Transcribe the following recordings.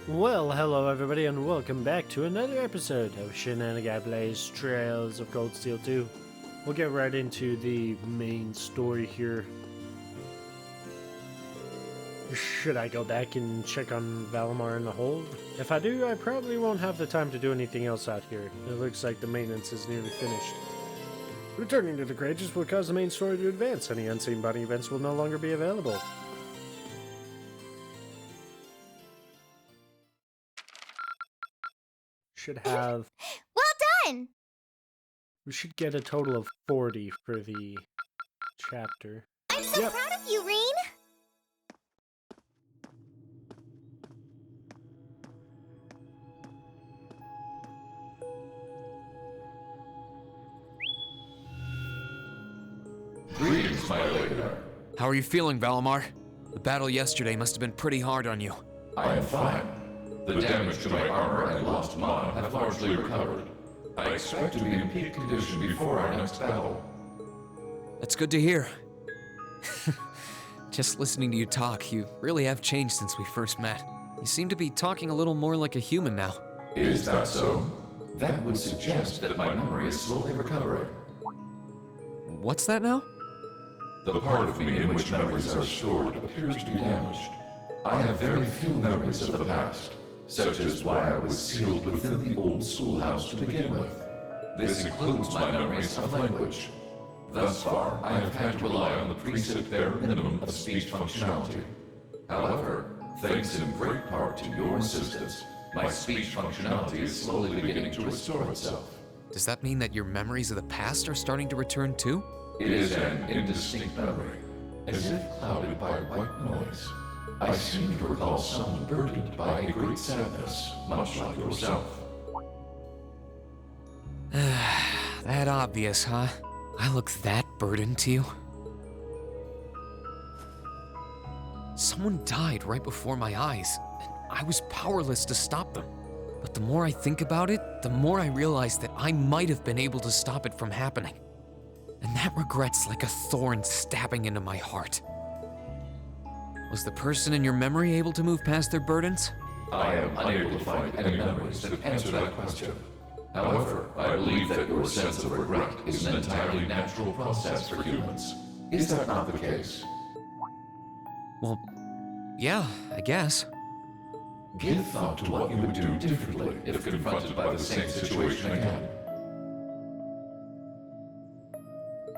Well, hello everybody, and welcome back to another episode of Shenanaguy Plays Trails of Cold Steel 2. We'll get right into the main story here. Should I go back and check on Valimar in the hold? If I do, I probably won't have the time to do anything else out here. It looks like the maintenance is nearly finished. Returning to the Courageous will cause the main story to advance. Any unseen body events will no longer be available. Should have... Well done! We should get a total of 40 for the chapter. I'm so proud of you, Reen! Greetings, my lady. How are you feeling, Valimar? The battle yesterday must have been pretty hard on you. I am fine. The damage to my armor and lost mana have largely recovered. I expect to be in peak condition before our next battle. That's good to hear. Just listening to you talk, you really have changed since we first met. You seem to be talking a little more like a human now. Is that so? That would suggest that my memory is slowly recovering. What's that now? The part of me in which memories are stored appears to be damaged. I have very few memories of the past, such as why I was sealed within the old schoolhouse to begin with. This includes my memories of language. Thus far, I have had to rely on the preset bare minimum of speech functionality. However, thanks in great part to your assistance, my speech functionality is slowly beginning to restore itself. Does that mean that your memories of the past are starting to return too? It is an indistinct memory, as if clouded by white noise. I seem to recall someone burdened by a great sadness, much like yourself. That obvious, huh? I look that burdened to you? Someone died right before my eyes, and I was powerless to stop them. But the more I think about it, the more I realize that I might have been able to stop it from happening. And that regret's like a thorn stabbing into my heart. Was the person in your memory able to move past their burdens? I am unable to find any memories that answer that question. However, I believe that your sense of regret is an entirely natural process for humans. Is that not the case? Well, yeah, I guess. Give thought to what you would do differently if confronted by the same situation again.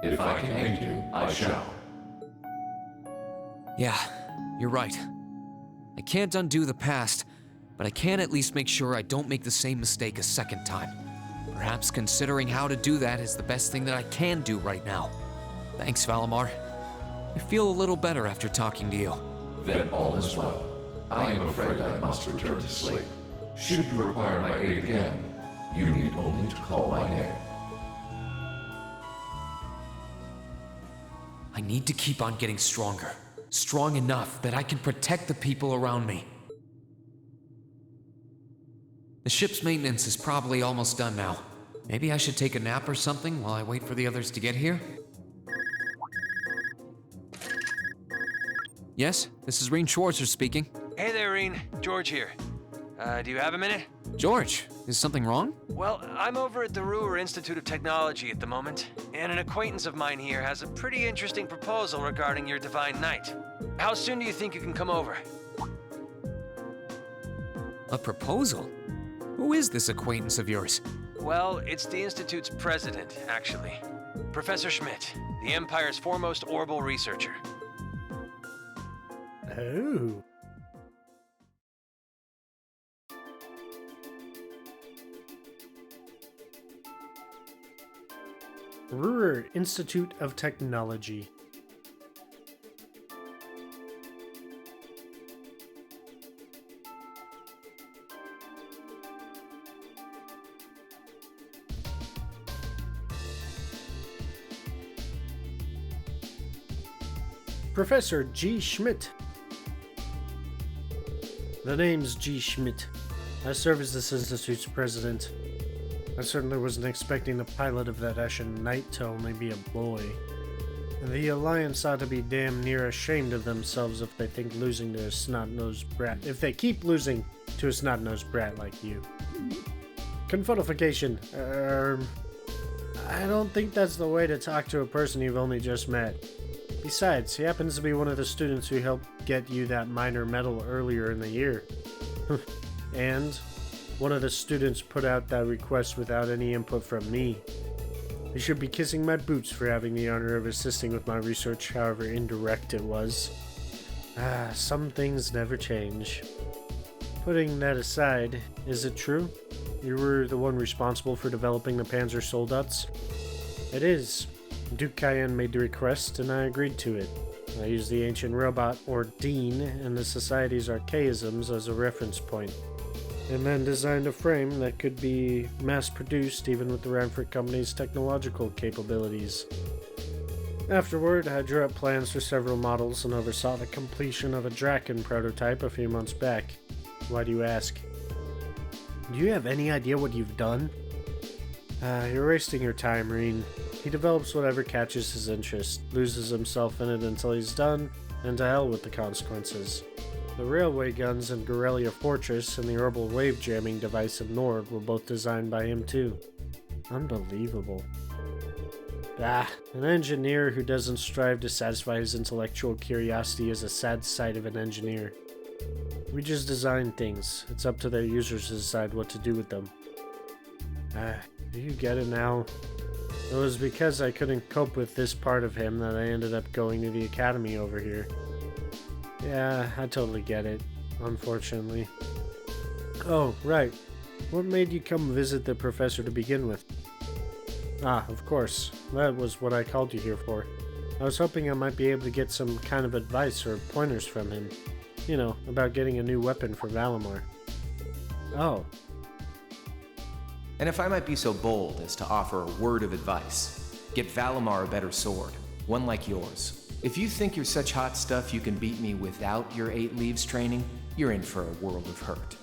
If I can aid you, I shall. Yeah, you're right. I can't undo the past, but I can at least make sure I don't make the same mistake a second time. Perhaps considering how to do that is the best thing that I can do right now. Thanks, Valimar. I feel a little better after talking to you. Then all is well. I am afraid I must return to sleep. Should you require my aid again, you need only to call my name. I need to keep on getting stronger. Strong enough that I can protect the people around me. The ship's maintenance is probably almost done now. Maybe I should take a nap or something while I wait for the others to get here? Yes, this is Reen Schwarzer speaking. Hey there, Reen. George here. Do you have a minute? George, is something wrong? Well, I'm over at the Ruhr Institute of Technology at the moment, and an acquaintance of mine here has a pretty interesting proposal regarding your Divine Knight. How soon do you think you can come over? A proposal? Who is this acquaintance of yours? Well, it's the Institute's president, actually. Professor Schmidt, the Empire's foremost orbital researcher. Oh. Ruhr Institute of Technology. Professor G. Schmidt. The name's G. Schmidt. I serve as this institute's president. I certainly wasn't expecting the pilot of that Ashen Knight to only be a boy. The Alliance ought to be damn near ashamed of themselves if they think losing to a snot-nosed brat. If they keep losing to a snot-nosed brat like you. Confundification. I don't think that's the way to talk to a person you've only just met. Besides, he happens to be one of the students who helped get you that minor medal earlier in the year. And one of the students put out that request without any input from me. You should be kissing my boots for having the honor of assisting with my research, however indirect it was. Some things never change. Putting that aside, is it true? You were the one responsible for developing the Panzer Soldats? It is. Duke Cayenne made the request, and I agreed to it. I used the ancient robot, or Dean, and the Society's archaisms as a reference point, and then designed a frame that could be mass-produced even with the Ramford Company's technological capabilities. Afterward, I drew up plans for several models and oversaw the completion of a Draken prototype a few months back. Why do you ask? Do you have any idea what you've done? You're wasting your time, Reen. He develops whatever catches his interest, loses himself in it until he's done, and to hell with the consequences. The railway guns in Gorelia Fortress and the orbital wave jamming device in Nord were both designed by him too. Unbelievable. An engineer who doesn't strive to satisfy his intellectual curiosity is a sad sight of an engineer. We just design things. It's up to their users to decide what to do with them. Do you get it now? It was because I couldn't cope with this part of him that I ended up going to the academy over here. Yeah, I totally get it, unfortunately. Oh, right. What made you come visit the professor to begin with? Of course. That was what I called you here for. I was hoping I might be able to get some kind of advice or pointers from him. You know, about getting a new weapon for Valimar. Oh. And if I might be so bold as to offer a word of advice, get Valimar a better sword, one like yours. If you think you're such hot stuff you can beat me without your 8 leaves training, you're in for a world of hurt.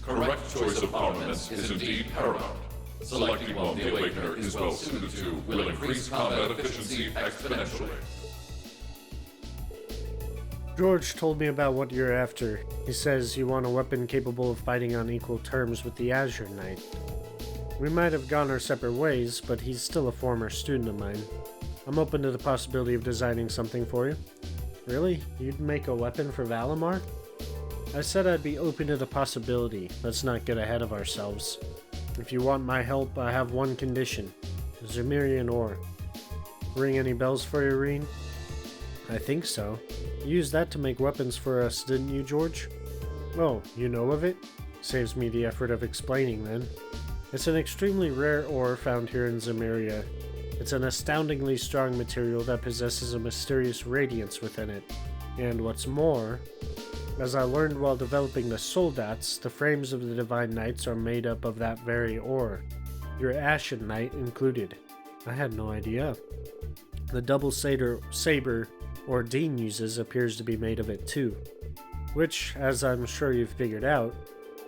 Correct choice of armaments is indeed paramount. Selecting one the Awakener is well suited to will increase combat efficiency exponentially. George told me about what you're after. He says you want a weapon capable of fighting on equal terms with the Azure Knight. We might have gone our separate ways, but he's still a former student of mine. I'm open to the possibility of designing something for you. Really? You'd make a weapon for Valimar? I said I'd be open to the possibility. Let's not get ahead of ourselves. If you want my help, I have one condition. Zemirian ore. Ring any bells for you, Reen? I think so. You used that to make weapons for us, didn't you, George? Oh, you know of it? Saves me the effort of explaining, then. It's an extremely rare ore found here in Zemeria. It's an astoundingly strong material that possesses a mysterious radiance within it. And what's more, as I learned while developing the Soldats, the frames of the Divine Knights are made up of that very ore. Your Ashen Knight included. I had no idea. The double saber Dean uses appears to be made of it too. Which, as I'm sure you've figured out,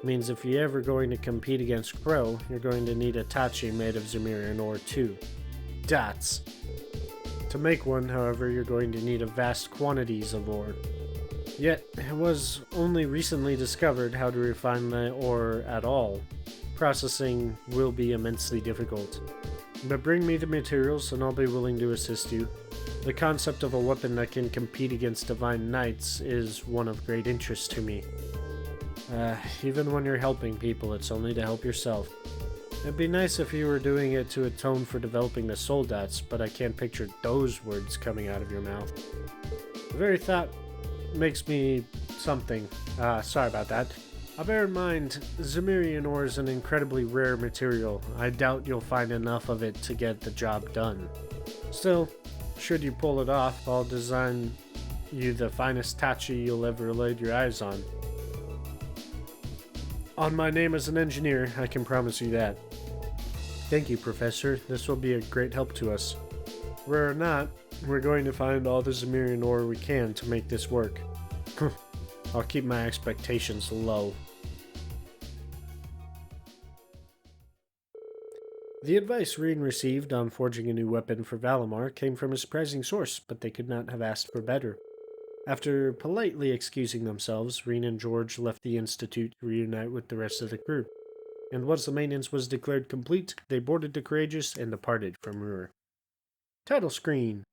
means if you're ever going to compete against Crow, you're going to need a Tachi made of Zemirian ore too. Dots. To make one, however, you're going to need a vast quantities of ore. Yet, it was only recently discovered how to refine the ore at all. Processing will be immensely difficult. But bring me the materials and I'll be willing to assist you. The concept of a weapon that can compete against Divine Knights is one of great interest to me. Even when you're helping people, it's only to help yourself. It'd be nice if you were doing it to atone for developing the Soldats, but I can't picture those words coming out of your mouth. The very thought makes me something. Sorry about that. Bear in mind, Zemirian ore is an incredibly rare material. I doubt you'll find enough of it to get the job done. Still, should you pull it off, I'll design you the finest Tachi you'll ever laid your eyes on. On my name as an engineer, I can promise you that. Thank you, Professor. This will be a great help to us. Rare or not, we're going to find all the Zemirian ore we can to make this work. I'll keep my expectations low. The advice Reen received on forging a new weapon for Valimar came from a surprising source, but they could not have asked for better. After politely excusing themselves, Reen and George left the Institute to reunite with the rest of the crew. And once the maintenance was declared complete, they boarded the Courageous and departed from Ruhr. Title screen.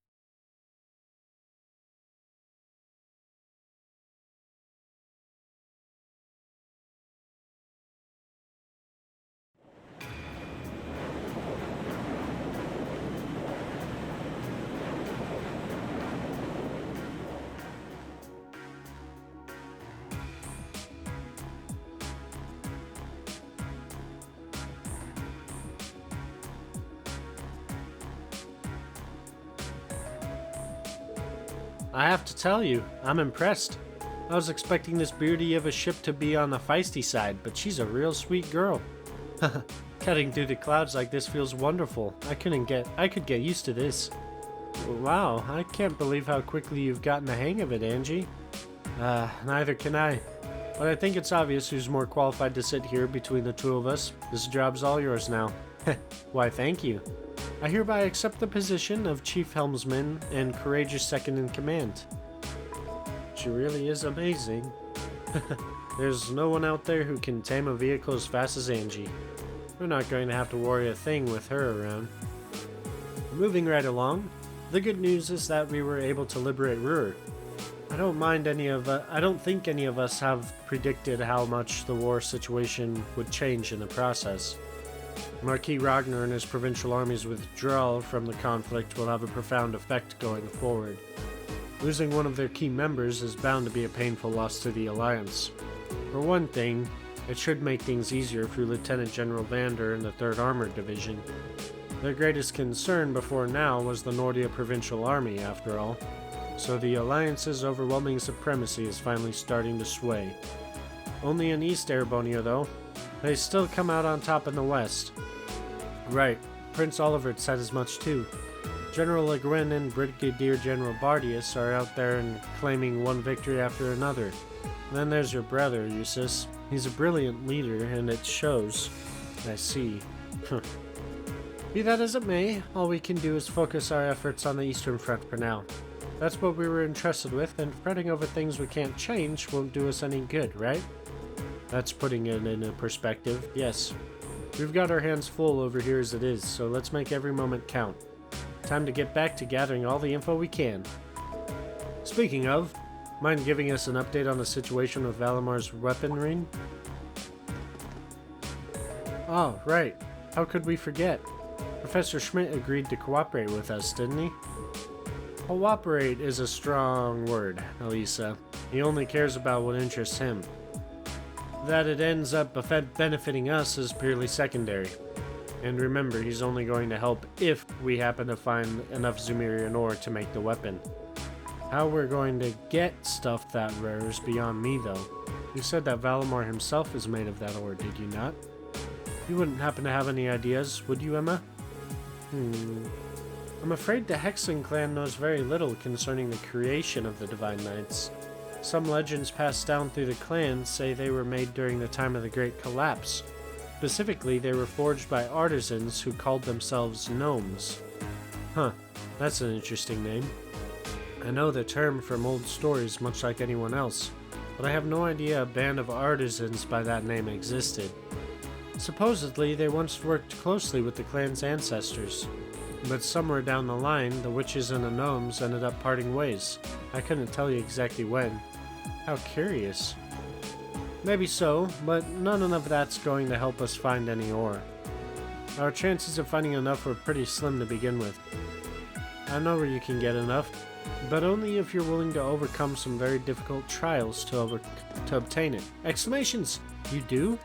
I have to tell you, I'm impressed. I was expecting this beauty of a ship to be on the feisty side, but she's a real sweet girl. Cutting through the clouds like this feels wonderful. I could get used to this. Wow, I can't believe how quickly you've gotten the hang of it, Angie. Neither can I. But I think it's obvious who's more qualified to sit here between the two of us. This job's all yours now. Why, thank you. I hereby accept the position of Chief Helmsman and Courageous Second in Command. She really is amazing. There's no one out there who can tame a vehicle as fast as Angie. We're not going to have to worry a thing with her around. Moving right along, the good news is that we were able to liberate Ruhr. I don't think any of us have predicted how much the war situation would change in the process. Marquis Ragnar and his provincial army's withdrawal from the conflict will have a profound effect going forward. Losing one of their key members is bound to be a painful loss to the Alliance. For one thing, it should make things easier for Lieutenant General Vander and the 3rd Armored Division. Their greatest concern before now was the Nordia Provincial Army, after all, so the Alliance's overwhelming supremacy is finally starting to sway. Only in East Erebonia, though. They still come out on top in the west. Right, Prince Olivert said as much too. General Le Guin and Brigadier General Bardius are out there and claiming one victory after another. Then there's your brother, Eustace. He's a brilliant leader, and it shows. I see. Be that as it may, all we can do is focus our efforts on the Eastern Front for now. That's what we were entrusted with, and fretting over things we can't change won't do us any good, right? That's putting it in a perspective, yes. We've got our hands full over here as it is, so let's make every moment count. Time to get back to gathering all the info we can. Speaking of, mind giving us an update on the situation with Valimar's weaponry? Oh, right. How could we forget? Professor Schmidt agreed to cooperate with us, didn't he? Cooperate is a strong word, Elisa. He only cares about what interests him. That it ends up benefiting us is purely secondary. And remember, he's only going to help if we happen to find enough Zumerian ore to make the weapon. How we're going to get stuff that rare is beyond me, though. You said that Valimar himself is made of that ore, did you not? You wouldn't happen to have any ideas, would you, Emma? I'm afraid the Hexen clan knows very little concerning the creation of the Divine Knights. Some legends passed down through the clans say they were made during the time of the Great Collapse. Specifically, they were forged by artisans who called themselves gnomes. Huh, that's an interesting name. I know the term from old stories much like anyone else, but I have no idea a band of artisans by that name existed. Supposedly, they once worked closely with the clan's ancestors, but somewhere down the line, the witches and the gnomes ended up parting ways. I couldn't tell you exactly when. How curious. Maybe so, but none of that's going to help us find any ore. Our chances of finding enough were pretty slim to begin with. I know where you can get enough, but only if you're willing to overcome some very difficult trials to obtain it. Exclamations! You do?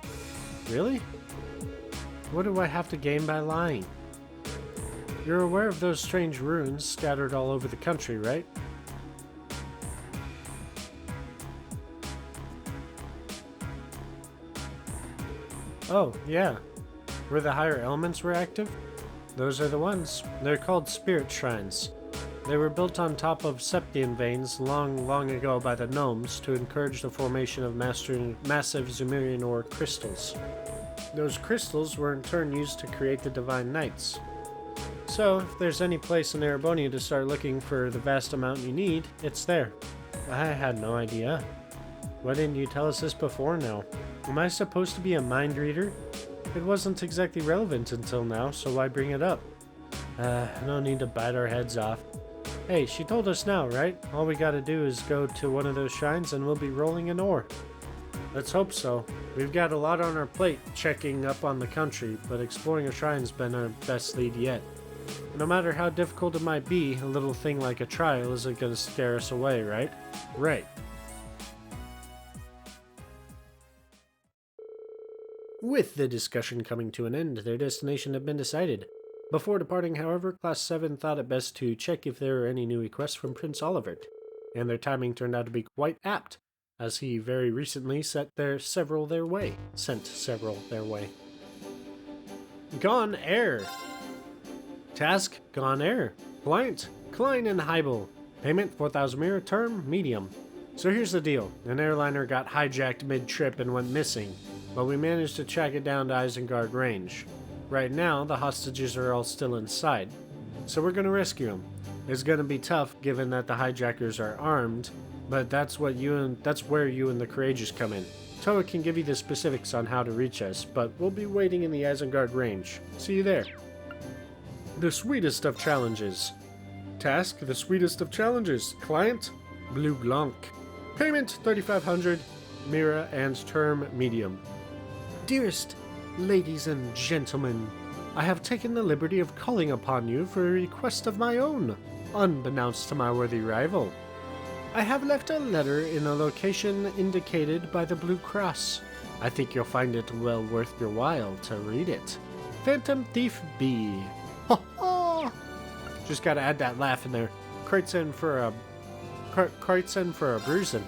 Really? What do I have to gain by lying? You're aware of those strange ruins scattered all over the country, right? Oh, yeah. Where the higher elements were active? Those are the ones. They're called spirit shrines. They were built on top of septian veins long ago by the gnomes to encourage the formation of massive Zumerian ore crystals. Those crystals were in turn used to create the Divine Knights. So, if there's any place in Erebonia to start looking for the vast amount you need, it's there. I had no idea. Why didn't you tell us this before now? Am I supposed to be a mind reader? It wasn't exactly relevant until now, so why bring it up? No need to bite our heads off. Hey, she told us now, right? All we gotta do is go to one of those shrines and we'll be rolling in ore. Let's hope so. We've got a lot on our plate checking up on the country, but exploring a shrine's been our best lead yet. No matter how difficult it might be, a little thing like a trial isn't gonna scare us away, right? Right. With the discussion coming to an end, their destination had been decided. Before departing, however, Class 7 thought it best to check if there were any new requests from Prince Olivert, and their timing turned out to be quite apt, as he very recently sent several their way. Gone Air. Task, Gone Air. Client, Klein and Heibel. Payment, 4,000 mirror, term, medium. So here's the deal. An airliner got hijacked mid-trip and went missing, but we managed to track it down to Isengard range. Right now, the hostages are all still inside, so we're gonna rescue them. It's gonna be tough given that the hijackers are armed, but that's where you and the courageous come in. Toa can give you the specifics on how to reach us, but we'll be waiting in the Isengard range. See you there. The sweetest of challenges. Task, the sweetest of challenges. Client, Blue Blanc. Payment, 3,500. Mira and term, medium. Dearest ladies and gentlemen, I have taken the liberty of calling upon you for a request of my own, unbeknownst to my worthy rival. I have left a letter in a location indicated by the Blue Cross. I think you'll find it well worth your while to read it. Phantom Thief B. Ha ha! Just gotta add that laugh in there. Kreutzen for a bruisin'.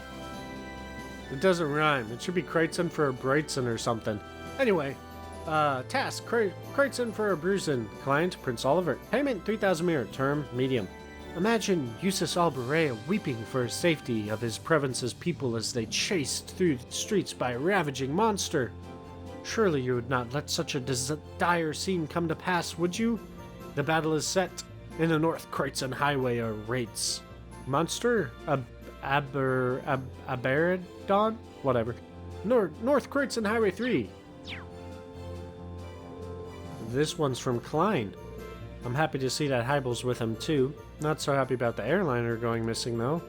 It doesn't rhyme. It should be Kreutzen for a Brightson or something. Anyway, task, Kreutzen for a bruisin'. Client, Prince Olivert. Payment, 3,000 mirror. Term, medium. Imagine Eustace Alberea weeping for safety of his province's people as they chased through the streets by a ravaging monster. Surely you would not let such a dire scene come to pass, would you? The battle is set. In the North Kreutzen Highway awaits. Monster? Aberadon? Whatever. North Kreutzen Highway 3. This one's from Klein. I'm happy to see that Heibel's with him too. Not so happy about the airliner going missing though.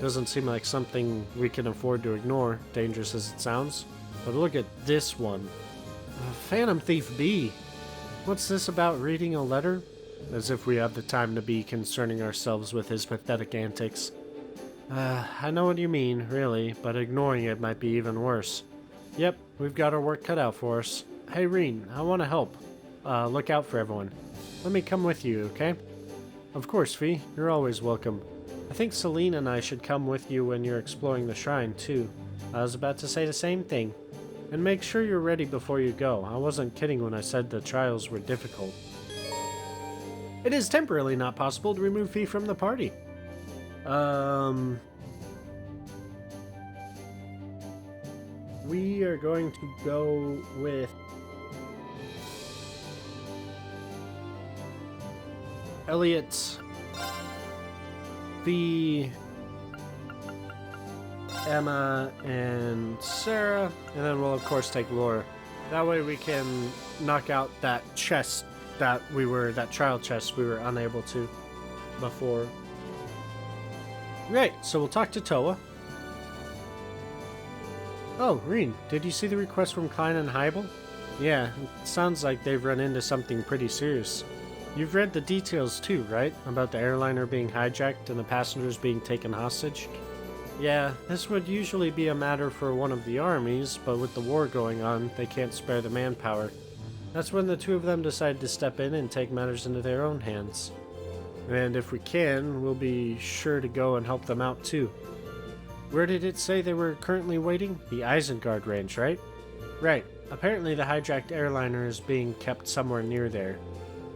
Doesn't seem like something we can afford to ignore, dangerous as it sounds. But look at this one. Phantom Thief B. What's this about reading a letter? As if we have the time to be concerning ourselves with his pathetic antics. I know what you mean, really, but ignoring it might be even worse. Yep, we've got our work cut out for us. Hey Reen, I want to help. Look out for everyone. Let me come with you, okay? Of course, Fee. You're always welcome. I think Celine and I should come with you when you're exploring the shrine, too. I was about to say the same thing. And make sure you're ready before you go. I wasn't kidding when I said the trials were difficult. It is temporarily not possible to remove Fee from the party. We are going to go with Elliot, Fee, Emma, and Sarah, and then we'll of course take Laura. That way we can knock out that chest that trial chest we were unable to before. Right, so we'll talk to Toa. Oh, Reen, did you see the request from Klein and Heibel? Yeah, it sounds like they've run into something pretty serious. You've read the details too, right? About the airliner being hijacked and the passengers being taken hostage? Yeah, this would usually be a matter for one of the armies, but with the war going on, they can't spare the manpower. That's when the two of them decide to step in and take matters into their own hands. And if we can, we'll be sure to go and help them out too. Where did it say they were currently waiting? The Isengard range, right? Right. Apparently the hijacked airliner is being kept somewhere near there.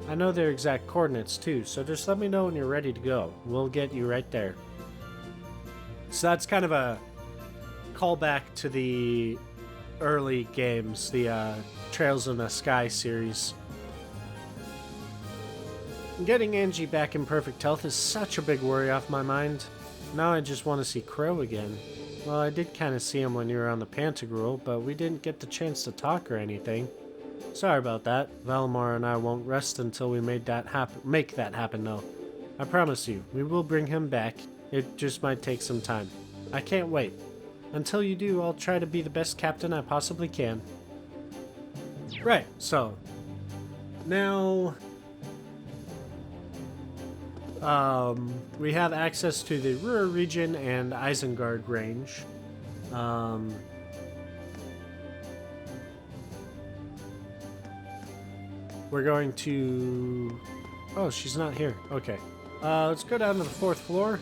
I know their exact coordinates too, so just let me know when you're ready to go. We'll get you right there. So that's kind of a callback to the early games, the Trails in the Sky series. Getting Angie back in perfect health is such a big worry off my mind. Now I just want to see Crow again. Well, I did kind of see him when you were on the Pantagruel, but we didn't get the chance to talk or anything. Sorry about that. Valimar and I won't rest until we make that happen though. I promise you, we will bring him back. It just might take some time. I can't wait. Until you do, I'll try to be the best captain I possibly can. Right, so now we have access to the Ruhr region and Isengard range. We're going to... Oh, she's not here. Okay. Let's go down to the 4th floor.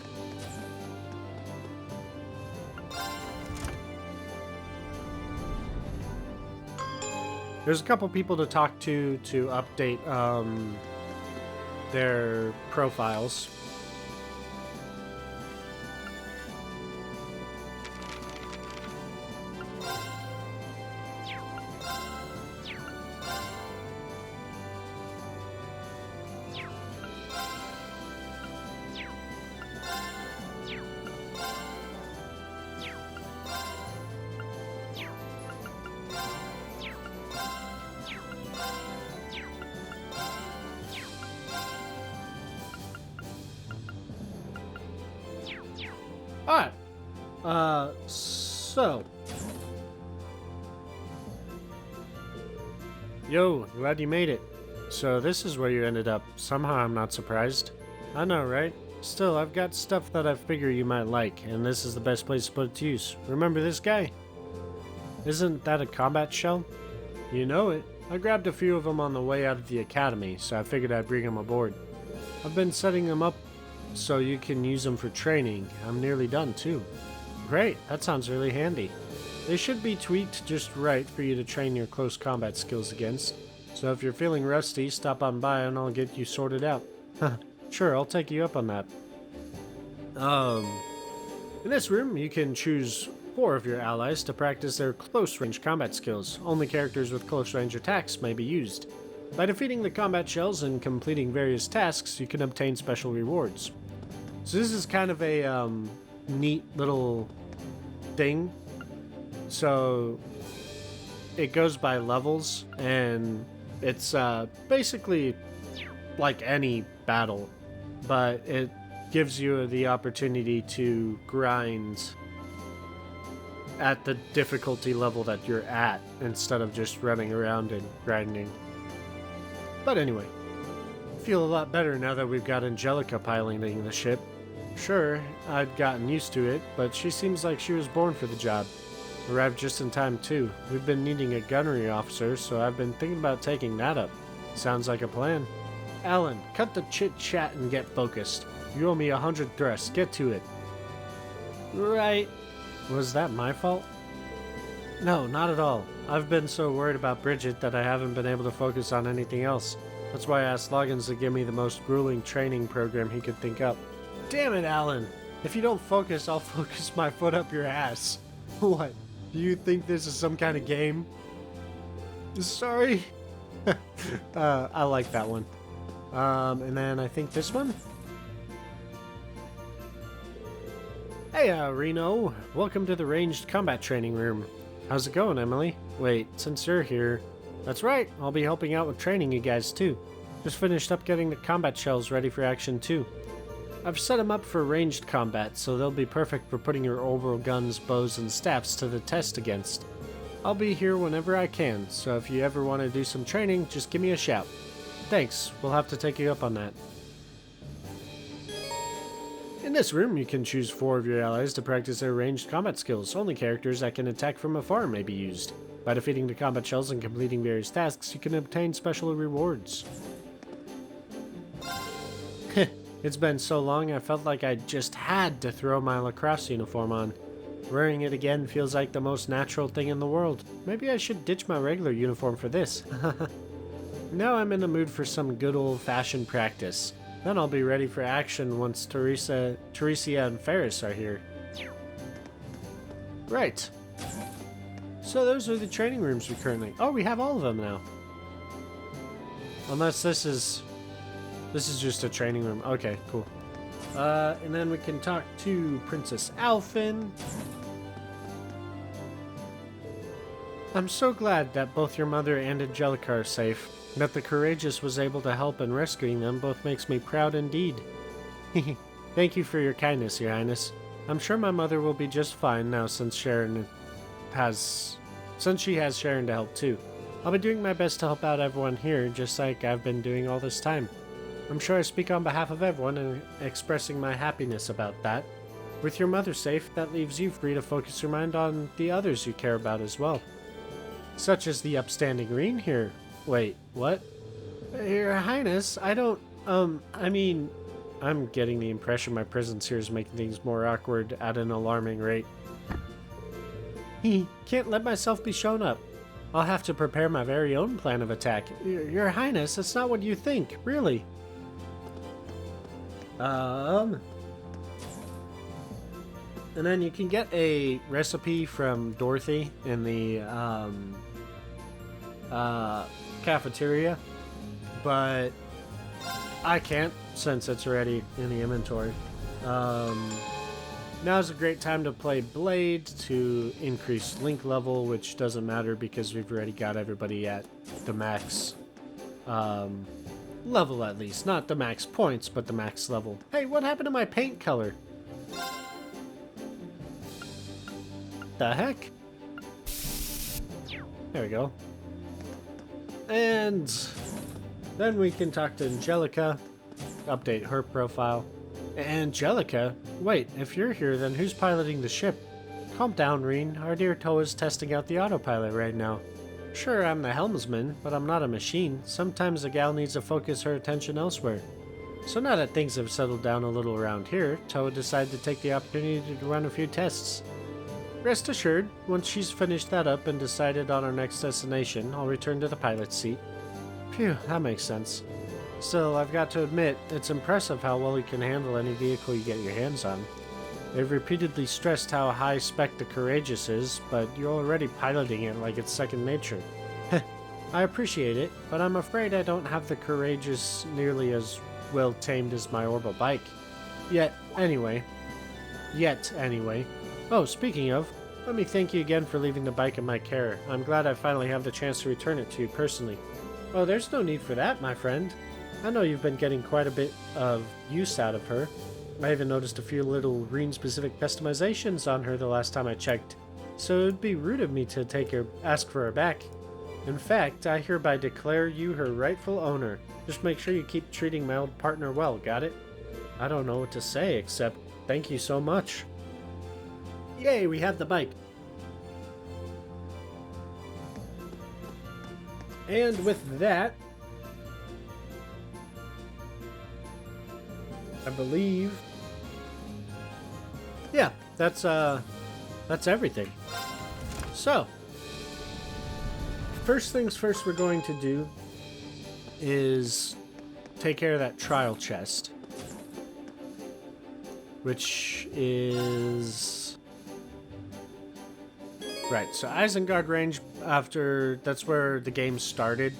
There's a couple people to talk to update their profiles. Alright. So. Yo, glad you made it. So this is where you ended up. Somehow I'm not surprised. I know, right? Still, I've got stuff that I figure you might like, and this is the best place to put it to use. Remember this guy? Isn't that a combat shell? You know it. I grabbed a few of them on the way out of the academy, so I figured I'd bring them aboard. I've been setting them up so you can use them for training. I'm nearly done too. Great, that sounds really handy. They should be tweaked just right for you to train your close combat skills against. So if you're feeling rusty, stop on by and I'll get you sorted out. Sure, I'll take you up on that. In this room, you can choose 4 of your allies to practice their close range combat skills. Only characters with close range attacks may be used. By defeating the combat shells and completing various tasks, you can obtain special rewards. So this is kind of a neat little thing. So it goes by levels, and it's basically like any battle, but it gives you the opportunity to grind at the difficulty level that you're at instead of just running around and grinding. But anyway, I feel a lot better now that we've got Angelica piloting the ship. Sure, I'd gotten used to it, but she seems like she was born for the job. Arrived just in time too. We've been needing a gunnery officer, so I've been thinking about taking that up. Sounds like a plan. Alan, cut the chit-chat and get focused. You owe me 100 thrusts. Get to it. Right. Was that my fault? No, not at all. I've been so worried about Bridget that I haven't been able to focus on anything else. That's why I asked Loggins to give me the most grueling training program he could think up. Damn it, Alan! If you don't focus, I'll focus my foot up your ass. What? Do you think this is some kind of game? Sorry. I like that one. And then I think this one? Hey, Reno. Welcome to the ranged combat training room. How's it going, Emily? Wait, since you're here... That's right, I'll be helping out with training you guys too. Just finished up getting the combat shells ready for action too. I've set them up for ranged combat, so they'll be perfect for putting your orbital guns, bows, and staffs to the test against. I'll be here whenever I can, so if you ever want to do some training, just give me a shout. Thanks, we'll have to take you up on that. In this room, you can choose 4 of your allies to practice their ranged combat skills. Only characters that can attack from afar may be used. By defeating the combat shells and completing various tasks, you can obtain special rewards. It's been so long, I felt like I just had to throw my lacrosse uniform on. Wearing it again feels like the most natural thing in the world. Maybe I should ditch my regular uniform for this. Now I'm in the mood for some good old-fashioned practice. Then I'll be ready for action once Teresia and Ferris are here. Right. So those are the training rooms we currently... Oh, we have all of them now. Unless this is just a training room. Okay, cool. And then we can talk to Princess Alphen. I'm so glad that both your mother and Angelica are safe. That the Courageous was able to help in rescuing them both makes me proud indeed. Thank you for your kindness, Your Highness. I'm sure my mother will be just fine now since she has Sharon to help too. I'll be doing my best to help out everyone here, just like I've been doing all this time. I'm sure I speak on behalf of everyone in expressing my happiness about that. With your mother safe, that leaves you free to focus your mind on the others you care about as well. Such as the upstanding Reen here. Wait, what? Your Highness, I don't, I mean, I'm getting the impression my presence here is making things more awkward at an alarming rate. Can't let myself be shown up. I'll have to prepare my very own plan of attack. Your Highness, that's not what you think, really. And then you can get a recipe from Dorothy in the, cafeteria, but I can't since it's already in the inventory. Now's a great time to play Blade to increase Link level, which doesn't matter because we've already got everybody at the max level, at least. Not the max points, but the max level. Hey, what happened to my paint color? The heck? There we go. And then we can talk to Angelica, update her profile. Angelica? Wait, if you're here, then who's piloting the ship? Calm down, Reen. Our dear Toa's testing out the autopilot right now. Sure, I'm the helmsman, but I'm not a machine. Sometimes a gal needs to focus her attention elsewhere. So now that things have settled down a little around here, Toa decided to take the opportunity to run a few tests. Rest assured, once she's finished that up and decided on our next destination, I'll return to the pilot's seat. Phew, that makes sense. Still, I've got to admit, it's impressive how well you can handle any vehicle you get your hands on. They've repeatedly stressed how high spec the Courageous is, but you're already piloting it like it's second nature. I appreciate it, but I'm afraid I don't have the Courageous nearly as well tamed as my Orbital bike. Yet, anyway. Oh, speaking of, let me thank you again for leaving the bike in my care. I'm glad I finally have the chance to return it to you personally. Oh, there's no need for that, my friend. I know you've been getting quite a bit of use out of her. I even noticed a few little Reen-specific customizations on her the last time I checked, so it'd be rude of me to ask for her back. In fact, I hereby declare you her rightful owner. Just make sure you keep treating my old partner well, got it? I don't know what to say except thank you so much. Yay, we have the bike. And with that, I believe, yeah, that's everything. So, first things first we're going to do is take care of that trial chest, which is right. So Isengard range, after that's where the game started.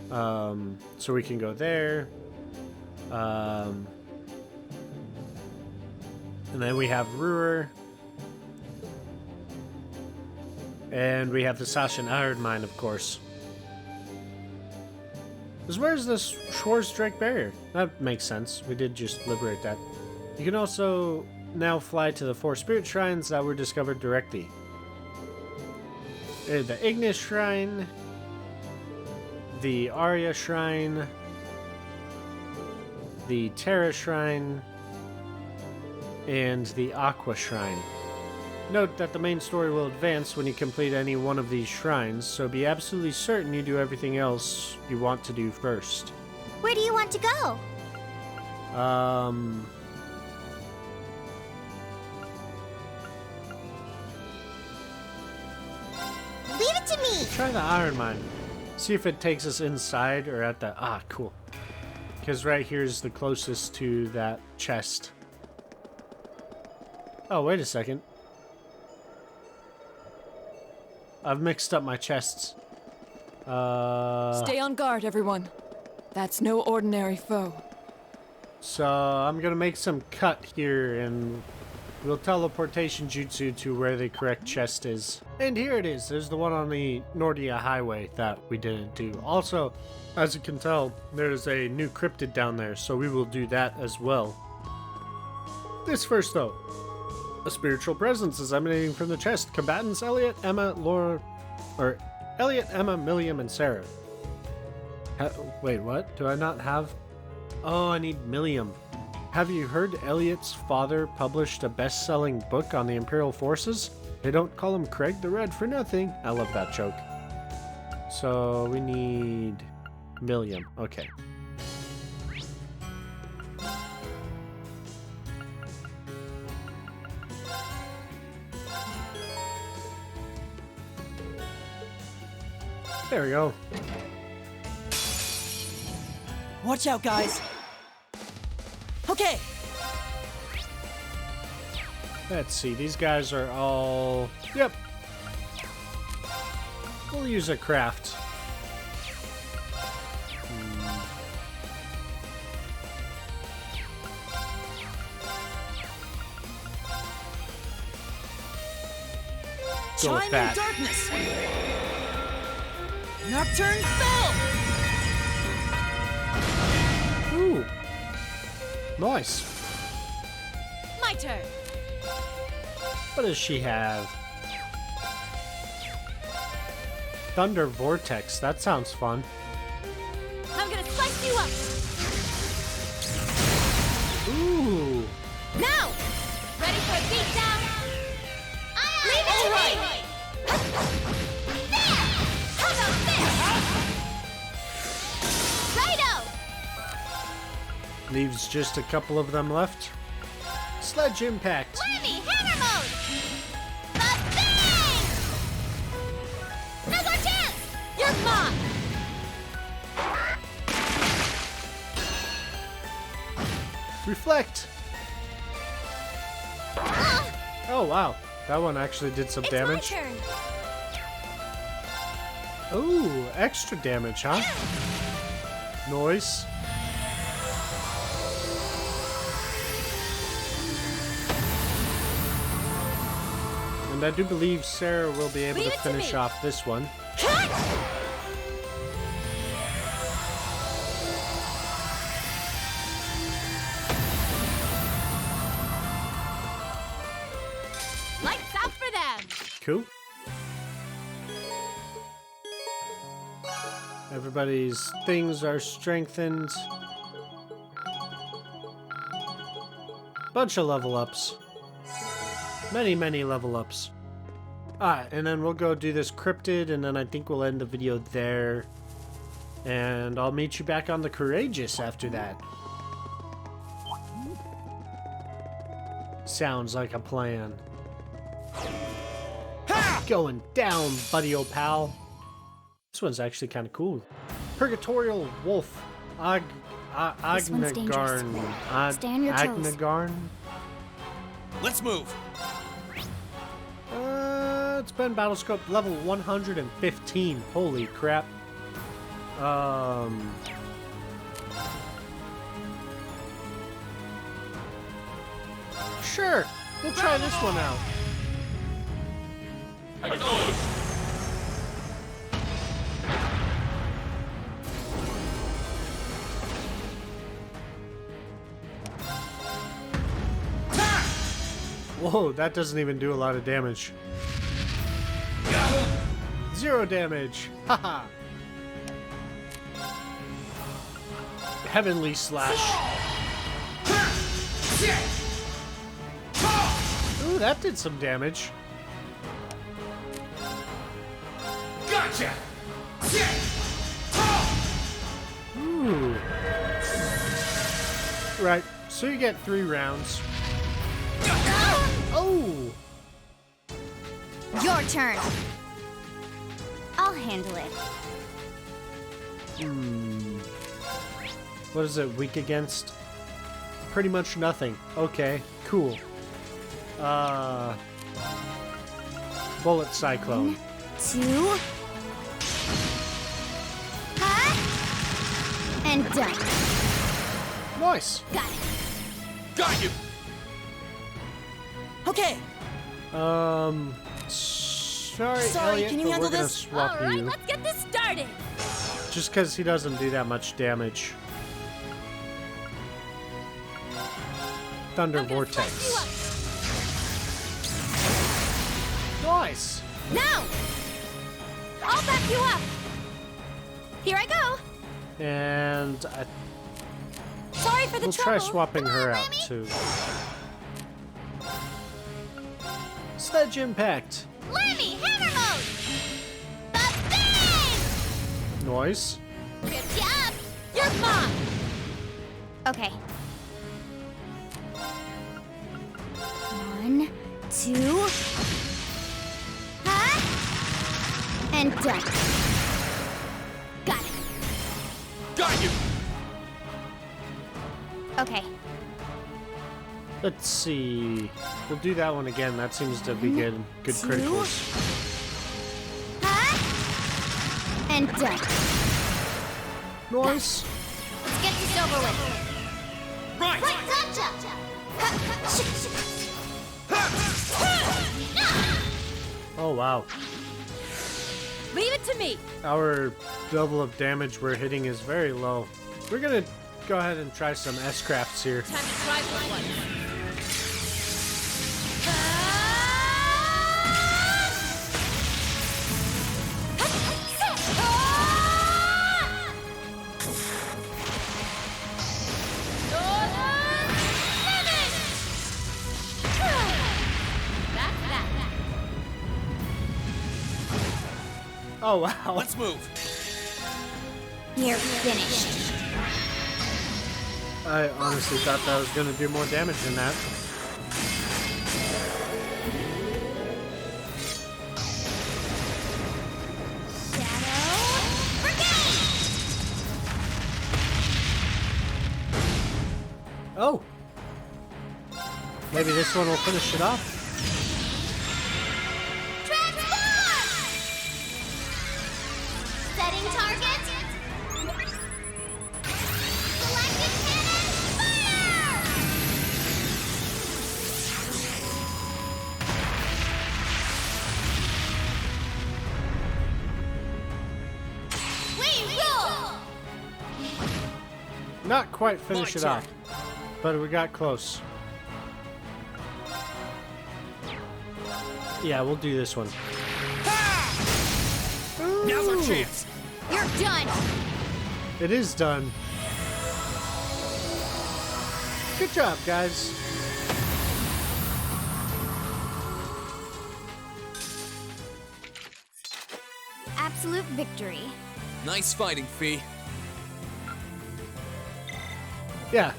So we can go there. And then we have Ruhr. And we have the Sasha Iron Mine, of course. Because where's this Schwarzdrake barrier? That makes sense. We did just liberate that. You can also now fly to the 4 spirit shrines that were discovered directly. The Ignis Shrine, the Arya Shrine, the Terra Shrine, and the Aqua Shrine. Note that the main story will advance when you complete any one of these shrines, so be absolutely certain you do everything else you want to do first. Where do you want to go? Leave it to me! Try the Iron Mine. See if it takes us inside or at the... Ah, cool. Because right here is the closest to that chest. Oh, wait a second. I've mixed up my chests. Stay on guard, everyone. That's no ordinary foe. So I'm gonna make some cut here and we'll teleportation jutsu to where the correct chest is. And here it is. There's the one on the Nordia highway that we didn't do. Also, as you can tell, there's a new cryptid down there, so we will do that as well. This first though. A spiritual presence is emanating from the chest. Combatants Elliot, Emma, Elliot, Emma, Milliam, and Sarah. Wait, what? Do I not have... Oh, I need Milliam. Have you heard Elliot's father published a best-selling book on the Imperial forces? They don't call him Craig the Red for nothing. I love that joke. So we need Milliam. Okay. There we go. Watch out, guys. Okay. Let's see. These guys are all... Yep. We'll use a craft. Go with Chime in that. darkness. Nocturne spell. Ooh. Nice. My turn. What does she have? Thunder Vortex. That sounds fun. I'm gonna slice you up. Ooh. Now! Ready for a beatdown? Leave it to me! There! How about this? Righto! Leaves just a couple of them left. Sledge Impact. Whammy! Hammer mode! The bang! Now's our chance! You're mine! Reflect. Oh, wow. That one actually did some damage. My turn. Ooh, extra damage, huh? Noise. And I do believe Sarah will be able Leave to it to finish me. off this one. Lights out for them! Cool. Everybody's things are strengthened. Bunch of level ups. Many, many level ups. Alright, and then we'll go do this cryptid, and then I think we'll end the video there. And I'll meet you back on the Courageous after that. Sounds like a plan. Going down, buddy old pal. This one's actually kind of cool. Purgatorial Wolf. This one's dangerous. Agnagarn. Stay on your toes. Agnagarn? Let's move. It's been Battlescope level 115. Holy crap. Sure. We'll try this one out. Whoa, that doesn't even do a lot of damage. 0 damage. Haha. Heavenly Slash. Ooh, that did some damage. Gotcha. Ooh. Right, so you get 3 rounds. Oh! Your turn. I'll handle it. What is it weak against? Pretty much nothing. Okay, cool. Bullet Cyclone. 2. Huh? And done. Nice. Got it. Got you! Sorry, Okay, Sorry, Elliot, can you but handle we're gonna this? swap All right, you. let's get this started. Just because he doesn't do that much damage. Thunder I'm gonna spice Vortex. Nice. Now! I'll back you up. Here I go. And Sorry for the we'll trouble. try swapping Come on, her out Lemmy. too. Sledge Impact. Lemmy, hammer mode. Ba-bang! Noise. Good job. You're mine. Okay. 1, 2. Huh? And done. Got it. got you! Okay. Let's see. We'll do that one again. That seems to be good. Good Two. criticals. Huh? And done. Noise. Let's get this over with. Right! Gotcha! Oh wow. Leave it to me. Our level of damage we're hitting is very low. We're gonna go ahead and try some S-crafts here. Time to try one. Oh wow. Let's move! You're finished. I honestly thought that was gonna do more damage than that. Shadow Brigade! Oh. Maybe this one will finish it off. Transform! Setting target. Selected cannon, fire! We rule! Not quite finish My it turn. off, but we got close. Yeah, we'll do this one. Now's our Ooh. chance! You're done! It is done. Good job, guys. Absolute victory. Nice fighting, Fee. Yeah.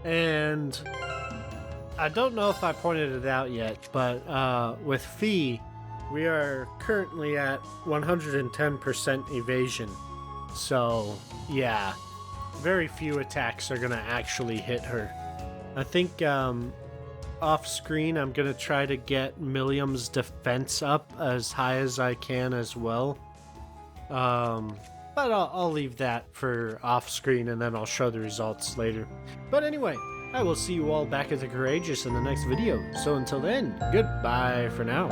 And I don't know if I pointed it out yet, but with Fee, we are currently at 110% evasion. So, yeah, very few attacks are going to actually hit her. I think off screen, I'm going to try to get Milliam's defense up as high as I can as well. But I'll leave that for off screen and then I'll show the results later. But anyway, I will see you all back at the Courageous in the next video. So until then, goodbye for now.